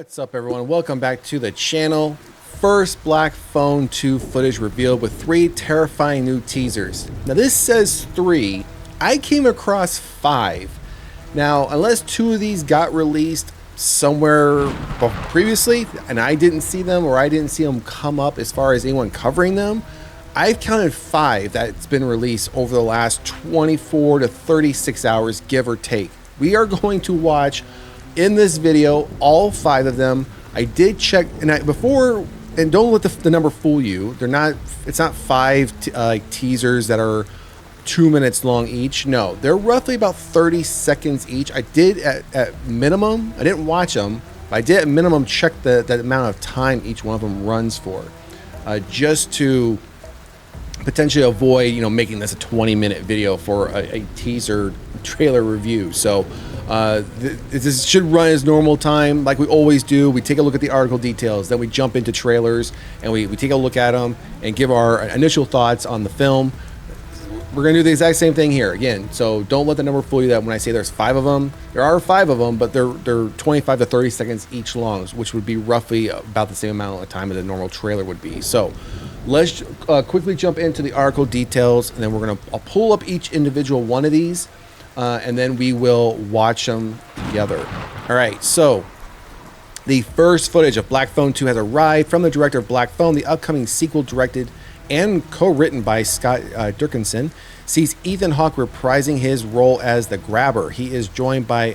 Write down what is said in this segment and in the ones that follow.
What's up, everyone? Welcome back to the channel. First Black Phone 2 footage revealed with 3 terrifying new teasers. Now this says 3. I came across 5. Now, unless 2 of these got released somewhere previously and I didn't see them, or I didn't see them come up as far as anyone covering them, I've counted 5 that's been released over the last 24 to 36 hours, give or take. We are going to watch in this video all 5 of them. I did check, and and don't let the number fool you. They're not. It's not 5 teasers that are 2 minutes long each. No, they're roughly about 30 seconds each. I did at minimum. I didn't watch them, but I did at minimum check the amount of time each one of them runs for, just to potentially avoid making this a 20-minute video for a teaser trailer review. So this should run as normal time, like we always do. We take a look at the article details, then we jump into trailers and we take a look at them and give our initial thoughts on the film. We're gonna do the exact same thing here again, so don't let the number fool you that when I say there's 5 of them. There are 5 of them, but they're 25 to 30 seconds each long, which would be roughly about the same amount of time as a normal trailer would be. So let's quickly jump into the article details, and then I'll pull up each individual one of these, and then we will watch them together. All right, so the first footage of Black Phone 2 has arrived from the director of Black Phone. The upcoming sequel, directed and co-written by Scott Derkinson, sees Ethan Hawke reprising his role as the Grabber. He is joined by,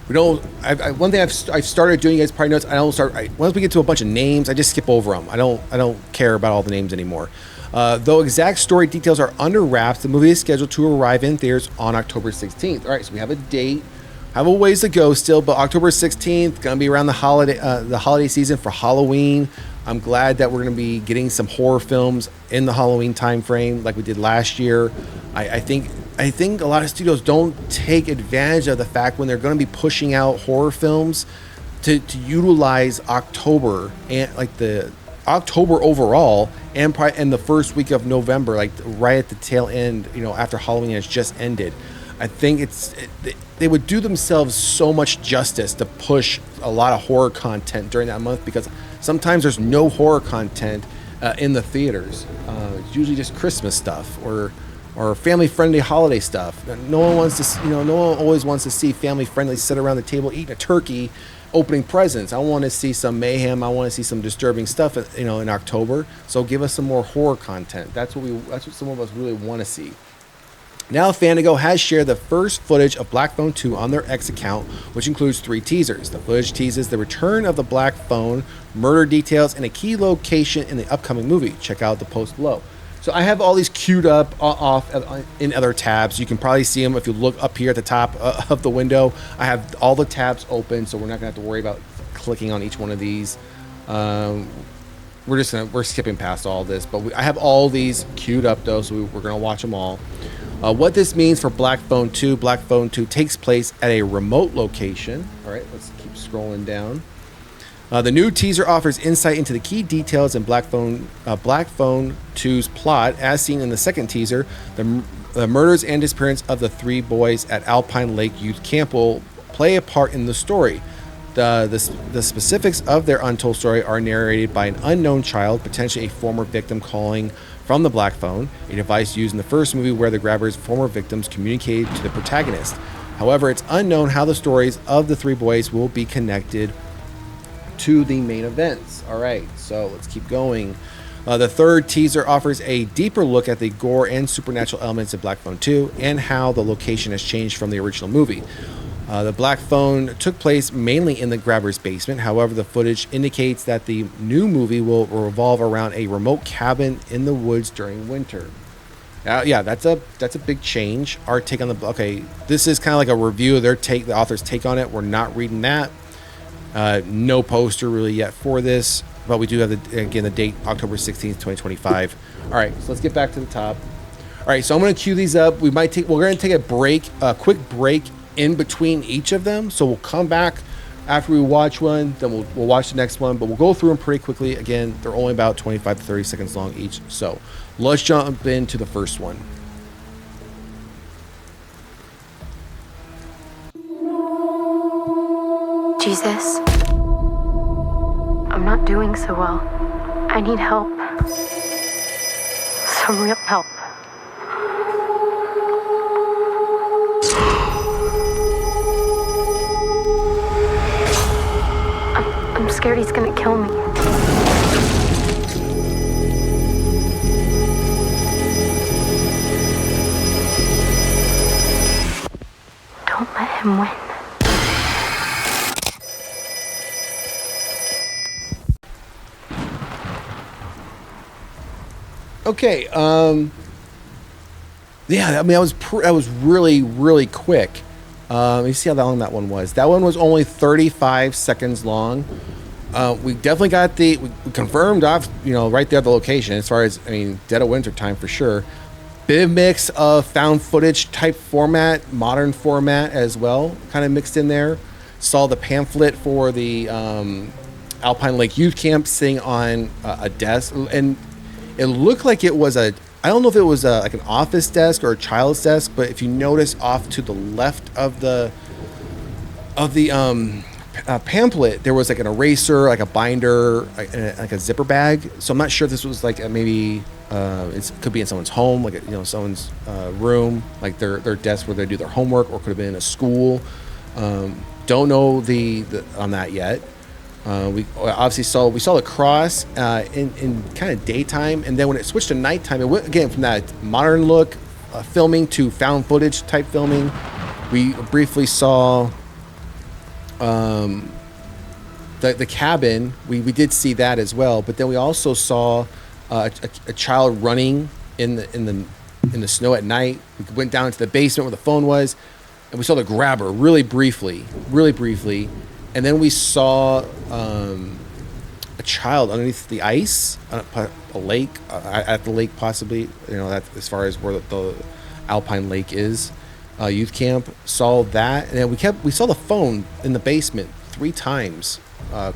one thing I've started doing, you guys probably noticed, once we get to a bunch of names, I just skip over them. I don't care about all the names anymore. Though exact story details are under wraps, the movie is scheduled to arrive in theaters on October 16th. All right, so we have a date, have a ways to go still, but October 16th, gonna be around the holiday season for Halloween. I'm glad that we're going to be getting some horror films in the Halloween time frame like we did last year. I think a lot of studios don't take advantage of the fact when they're going to be pushing out horror films to utilize October, and like the October overall, and the first week of November, like right at the tail end, after Halloween has just ended. I think they would do themselves so much justice to push a lot of horror content during that month, because sometimes there's no horror content in the theaters. It's usually just Christmas stuff or family-friendly holiday stuff. No one wants to, no one always wants to see family-friendly sit around the table eating a turkey, opening presents. I want to see some mayhem. I want to see some disturbing stuff, in October. So give us some more horror content. That's what some of us really want to see. Now, Fandango has shared the first footage of Black Phone 2 on their X account, which includes 3 teasers. The footage teases the return of the Black Phone, murder details, and a key location in the upcoming movie. Check out the post below. So I have all these queued up off in other tabs. You can probably see them if you look up here at the top of the window. I have all the tabs open, so we're not going to have to worry about clicking on each one of these. We're skipping past all this, but I have all these queued up though, so we're going to watch them all. What this means for Black Phone 2. Black Phone 2 takes place at a remote location. All right, let's keep scrolling down. The new teaser offers insight into the key details in Black Phone 2's plot. As seen in the second teaser, the murders and disappearance of the 3 boys at Alpine Lake Youth Camp will play a part in the story. The specifics of their untold story are narrated by an unknown child, potentially a former victim, calling from the Black Phone, a device used in the first movie where the Grabber's former victims communicated to the protagonist. However, it's unknown how the stories of the 3 boys will be connected to the main events. All right, so let's keep going. The third teaser offers a deeper look at the gore and supernatural elements of Black Phone 2 and how the location has changed from the original movie. The Black Phone took place mainly in the Grabber's basement. However, the footage indicates that the new movie will revolve around a remote cabin in the woods during winter. Yeah, that's a big change. Our take on this is kind of like a review of the author's take on it. We're not reading that. No poster really yet for this, but we do have the date, October 16th, 2025. All right, so let's get back to the top. All right, so I'm going to queue these up. We're going to take a quick break in between each of them. So we'll come back after we watch one, then we'll watch the next one, but we'll go through them pretty quickly. Again, they're only about 25 to 30 seconds long each. So let's jump into the first one. Jesus, not doing so well. I need help. Some real help. I'm scared he's gonna kill me. Don't let him win. Okay, yeah, I mean, that was really, really quick. Let me see how long that one was. That one was only 35 seconds long. We definitely got we confirmed off, right there the location as far as, I mean, dead of winter time for sure. Bit of mix of found footage type format, modern format as well, kind of mixed in there. Saw the pamphlet for the Alpine Lake Youth Camp sitting on a desk, and it looked like it was I don't know if it was like an office desk or a child's desk, but if you notice off to the left of the pamphlet, there was like an eraser, like a binder, like a zipper bag. So I'm not sure if this was like maybe it could be in someone's home, like someone's room, like their desk where they do their homework, or could have been in a school. Don't know the on that yet. We obviously saw the cross in kind of daytime, and then when it switched to nighttime, it went again from that modern look filming to found footage type filming. We briefly saw the cabin. We did see that as well, but then we also saw a child running in the snow at night. We went down to the basement where the phone was, and we saw the grabber really briefly. And then we saw a child underneath the ice, a lake, at the lake possibly. That as far as where the Alpine Lake is, youth camp. Saw that, and then we saw the phone in the basement 3 times.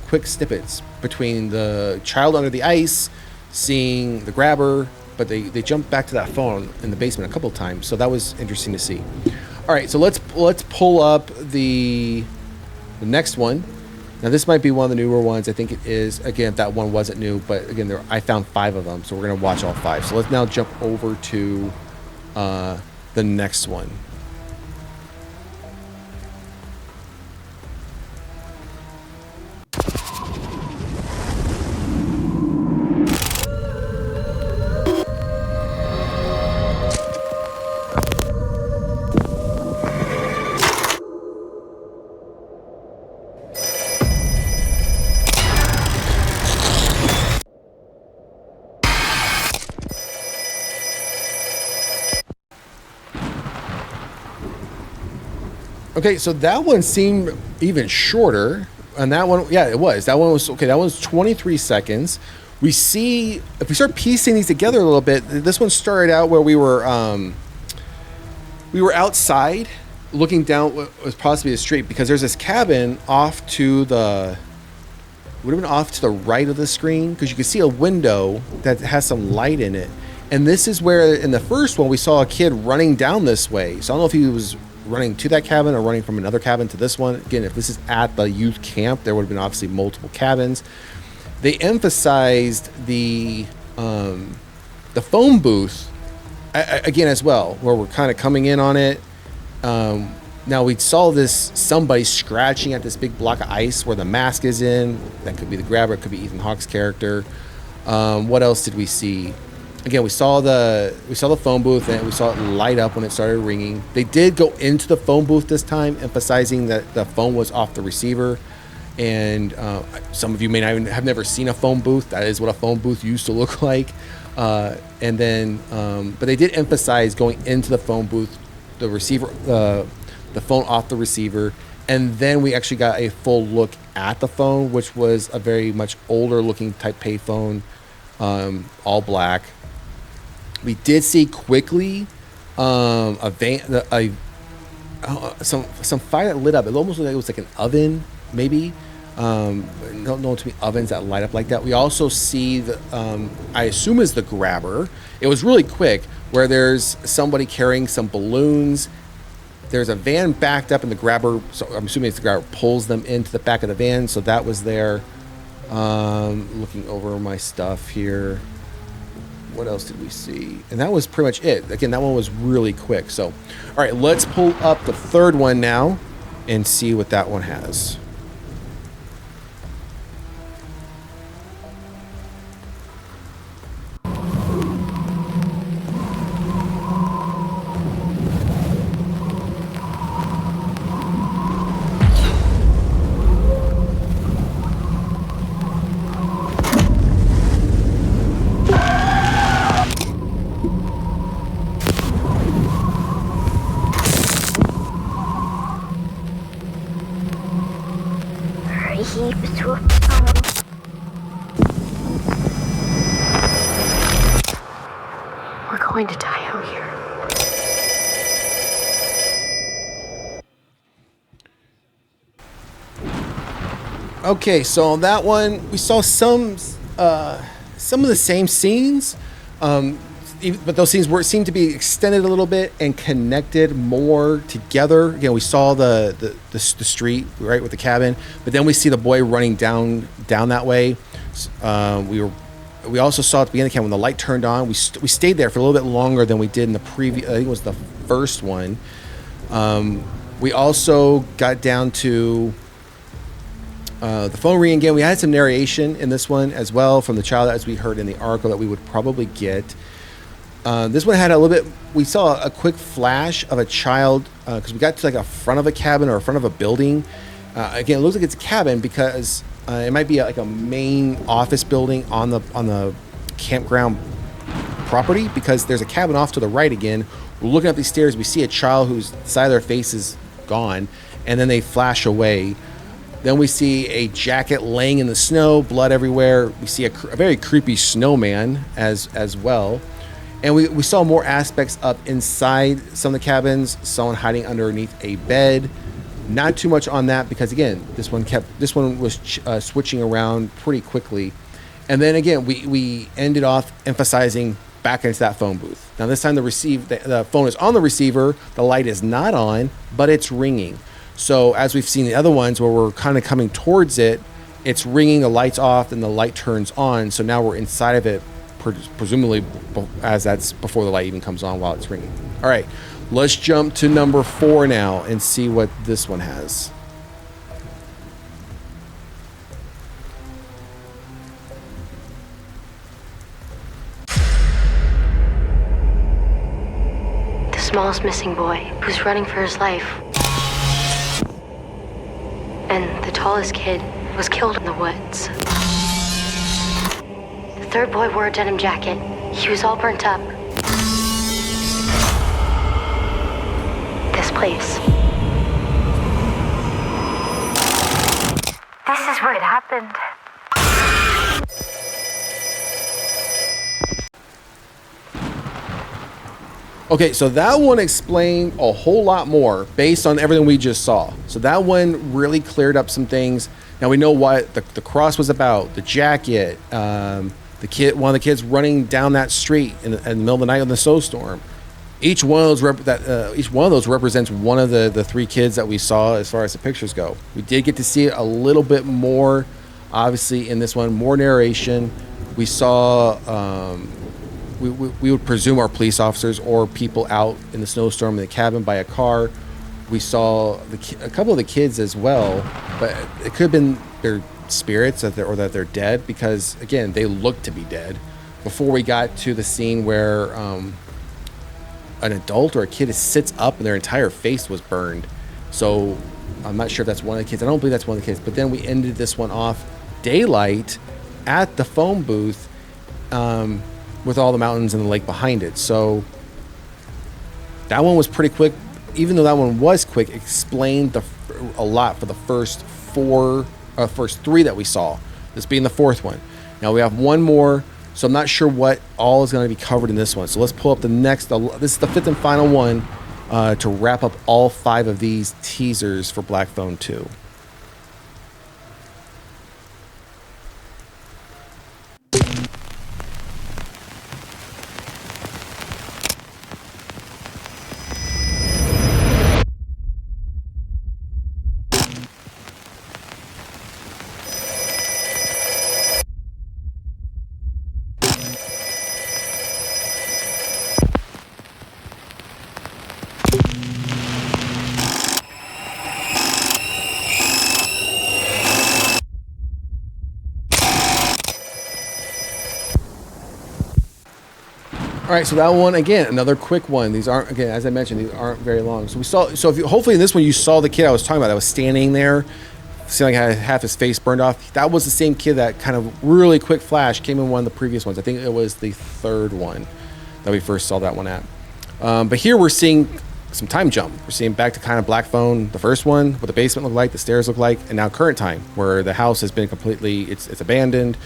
Quick snippets between the child under the ice, seeing the grabber, but they jumped back to that phone in the basement a couple of times. So that was interesting to see. All right, so let's pull up the next one. Now this might be one of the newer ones. I think it is. Again, that one wasn't new, but again, I found 5 of them, so we're gonna watch all 5. So let's now jump over to the next one. Okay, so that one seemed even shorter, and that one, yeah, it was. That one was okay. That was 23 seconds. We see if we start piecing these together a little bit. This one started out where we were outside, looking down what was possibly a street, because there's this cabin off to the would have been off to the right of the screen, because you can see a window that has some light in it. And this is where in the first one we saw a kid running down this way. So I don't know if he was running to that cabin or running from another cabin to this one. Again, if this is at the youth camp, there would have been obviously multiple cabins. They emphasized the phone booth again as well, where we're kind of coming in on it. Now we saw somebody scratching at this big block of ice where the mask is in. That could be the grabber. It could be Ethan Hawke's character. What else did we see? Again, we saw the phone booth, and we saw it light up when it started ringing. They did go into the phone booth this time, emphasizing that the phone was off the receiver. And some of you may not even have never seen a phone booth. That is what a phone booth used to look like. But they did emphasize going into the phone booth, the receiver, the phone off the receiver, and then we actually got a full look at the phone, which was a very much older looking type payphone, all black. We did see quickly some fire that lit up. It almost looked like it was like an oven, maybe. Don't know too many ovens that light up like that. We also see I assume is the grabber. It was really quick, where there's somebody carrying some balloons. There's a van backed up, and the grabber, so I'm assuming it's the grabber, pulls them into the back of the van. So that was there. Looking over my stuff here. What else did we see? And that was pretty much it. Again, that one was really quick. So, all right, let's pull up the third one now and see what that one has. We're going to die out here. Okay, so on that one, we saw some of the same scenes, but those scenes seemed to be extended a little bit and connected more together. Again, we saw the street right with the cabin, but then we see the boy running down that way. We also saw at the beginning of the cabin when the light turned on. We stayed there for a little bit longer than we did in the previous. I think it was the first one. We also got down to the phone ringing again. We had some narration in this one as well from the child, as we heard in the article that we would probably get. This one had a little bit. We saw a quick flash of a child because we got to like a front of a cabin or a front of a building. Again, it looks like it's a cabin because it might be like a main office building on the campground property, because there's a cabin off to the right again. We're looking up these stairs. We see a child whose side of their face is gone, and then they flash away. Then we see a jacket laying in the snow, blood everywhere. We see a very creepy snowman as well. And we saw more aspects up inside some of the cabins, someone hiding underneath a bed. Not too much on that because, again, this one was switching around pretty quickly. And then again, we ended off emphasizing back into that phone booth. Now this time the phone is on the receiver, the light is not on, but it's ringing. So as we've seen the other ones where we're kind of coming towards it, it's ringing, the light's off, and the light turns on. So now we're inside of it, presumably as that's before the light even comes on while it's ringing. All right, let's jump to number 4 now and see what this one has. The smallest missing boy who's running for his life. And the tallest kid was killed in the woods. The third boy wore a denim jacket. He was all burnt up. This place. This is where it happened. Okay, so that one explained a whole lot more based on everything we just saw. So that one really cleared up some things. Now we know what the cross was about, the jacket, one of the kids running down that street in the middle of the night in the snowstorm. Each one of those represents one of the 3 kids that we saw as far as the pictures go. We did get to see it a little bit more, obviously, in this one, more narration. We saw. We would presume our police officers or people out in the snowstorm in the cabin by a car. We saw a couple of the kids as well, but it could have been their spirits or that they're dead, because again, they looked to be dead before we got to the scene where an adult or a kid sits up and their entire face was burned. So I'm not sure if that's one of the kids. I don't believe that's one of the kids. But then we ended this one off daylight at the phone booth, with all the mountains and the lake behind it. So that one was pretty quick. Even though that one was quick, explained a lot for the first 3 that we saw, this being the 4th one. Now we have one more, so I'm not sure what all is going to be covered in this one. So let's pull up the next. This is the 5th and final one to wrap up all 5 of these teasers for Black Phone 2. All right, so that one again, another quick one. These aren't, again, as I mentioned, these aren't very long. So we saw. So if you, hopefully in this one you saw the kid I was talking about that was standing there, seeing like had half his face burned off. That was the same kid that kind of really quick flash came in one of the previous ones. I think it was the third one that we first saw that one at. But here we're seeing some time jump. We're seeing back to kind of Black Phone, the first one, what the basement looked like, the stairs look like, and now current time, where the house has been completely, it's abandoned,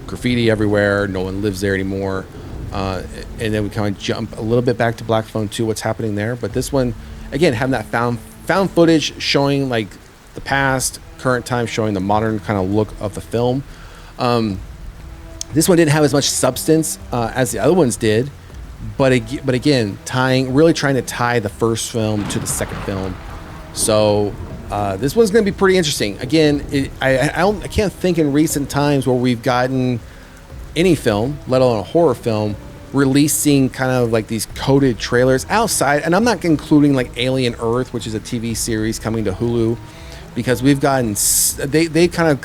graffiti everywhere, no one lives there anymore. And then we kind of jump a little bit back to Black Phone 2, what's happening there. But this one, again, having that found footage showing like the past, current time, showing the modern kind of look of the film. This one didn't have as much substance as the other ones did, but again, really trying to tie the first film to the second film. So this one's going to be pretty interesting. Again, I can't think in recent times where we've gotten any film, let alone a horror film, releasing kind of like these coded trailers outside, and I'm not including like Alien Earth, which is a TV series coming to Hulu, because we've gotten they've kind of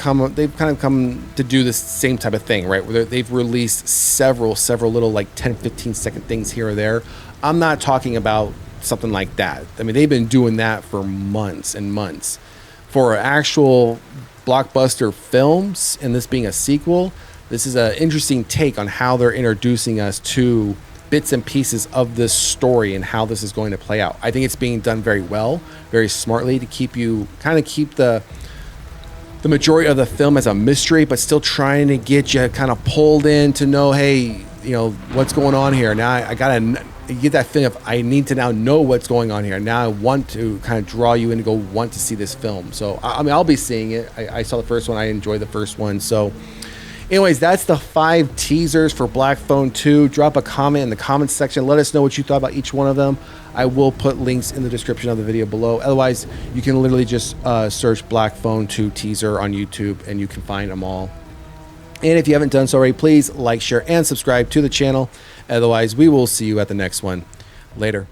come to do this same type of thing, right? Where they've released several little like 10-15 second things here or there. I'm not talking about something like that. I mean, they've been doing that for months and months. For actual blockbuster films, and this being a sequel, this is an interesting take on how they're introducing us to bits and pieces of this story and how this is going to play out. I think it's being done very well, very smartly, to keep the majority of the film as a mystery, but still trying to get you kind of pulled in to know, hey, you know, what's going on here. Now I gotta get that feeling of I need to now know what's going on here. Now I want to kind of draw you in to go want to see this film. So I mean, I'll be seeing it. I saw the first one. I enjoyed the first one. So anyways, that's the 5 teasers for Black Phone 2. Drop a comment in the comments section. Let us know what you thought about each one of them. I will put links in the description of the video below. Otherwise, you can literally just search Black Phone 2 teaser on YouTube and you can find them all. And if you haven't done so already, please like, share, and subscribe to the channel. Otherwise, we will see you at the next one. Later.